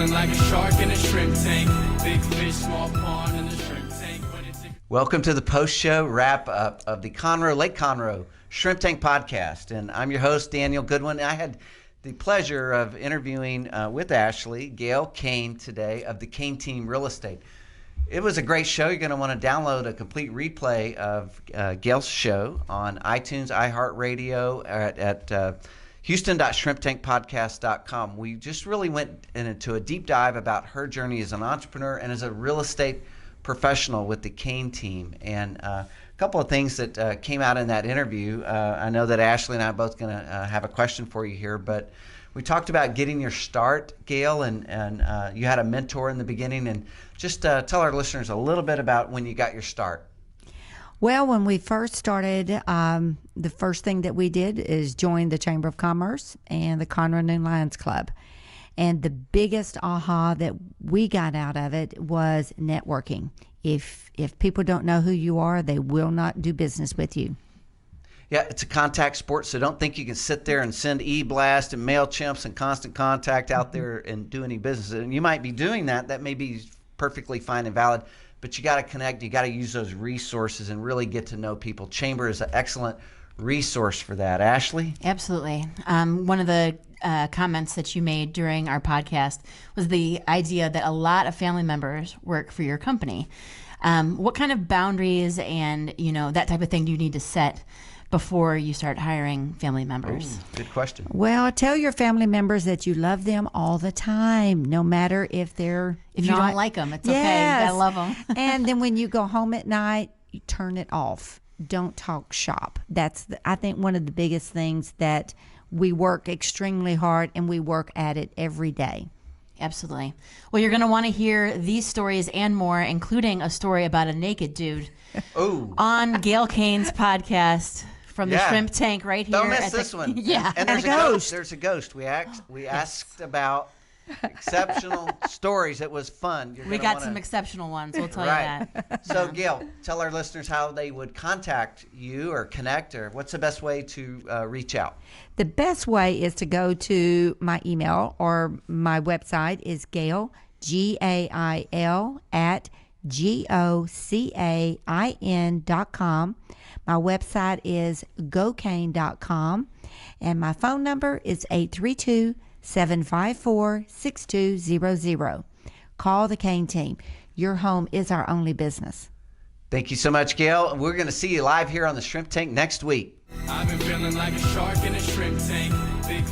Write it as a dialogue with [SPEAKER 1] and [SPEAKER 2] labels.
[SPEAKER 1] feeling like a shark in a shrimp tank. Big fish, small pond in the shrimp tank.
[SPEAKER 2] Welcome to the post-show wrap-up of the Conroe, Lake Conroe Shrimp Tank Podcast. And I'm your host, Daniel Goodwin. I had the pleasure of interviewing with Ashley, Gail Cain today of the Cain Team Real Estate. It was a great show. You're going to want to download a complete replay of Gail's show on iTunes, iHeartRadio, at Houston.shrimptankpodcast.com. We just really went into a deep dive about her journey as an entrepreneur and as a real estate professional with the Cain Team. And a couple of things that came out in that interview. I know that Ashley and I are both going to have a question for you here, but we talked about getting your start, Gail, and you had a mentor in the beginning. And just tell our listeners a little bit about when you got your start.
[SPEAKER 3] Well, when we first started, the first thing that we did is join the Chamber of Commerce and the Conroe New Lions Club. And the biggest aha that we got out of it was networking. If people don't know who you are, they will not do business with you.
[SPEAKER 2] Yeah, it's a contact sport, so don't think you can sit there and send e-blast and MailChimps and Constant Contact out there and do any business. And you might be doing that. That may be perfectly fine and valid, but you got to connect. You got to use those resources and really get to know people. Chamber is an excellent resource for that. Ashley?
[SPEAKER 4] Absolutely. One of the comments that you made during our podcast was the idea that a lot of family members work for your company. What kind of boundaries and that type of thing do you need to set before you start hiring family members?
[SPEAKER 2] Ooh, good question.
[SPEAKER 3] Well, tell your family members that you love them all the time, no matter if they're
[SPEAKER 4] If you don't like them, it's okay. You gotta love them.
[SPEAKER 3] And then when you go home at night, you turn it off. Don't talk shop. That's, I think, one of the biggest things that we work extremely hard, and we work at it every day.
[SPEAKER 4] Absolutely. Well, you're going to want to hear these stories and more, including a story about a naked dude on Gail Cain's podcast from the Shrimp Tank right here.
[SPEAKER 2] Don't miss this one.
[SPEAKER 4] Yeah.
[SPEAKER 2] And there's a ghost. There's a ghost. We asked about exceptional stories. It was fun.
[SPEAKER 4] We got some exceptional ones, we'll tell you that.
[SPEAKER 2] So, Gail, tell our listeners how they would contact you or connect, or what's the best way to reach out?
[SPEAKER 3] The best way is to go to my email, or my website is Gail, Gail, at GOCAIN.com. My website is gocain.com, and my phone number is 832-754-6200. Call the Cain Team. Your home is our only business.
[SPEAKER 2] Thank you so much, Gail. We're going to see you live here on the Shrimp Tank next week.
[SPEAKER 1] I've been feeling like a shark in a shrimp tank. Big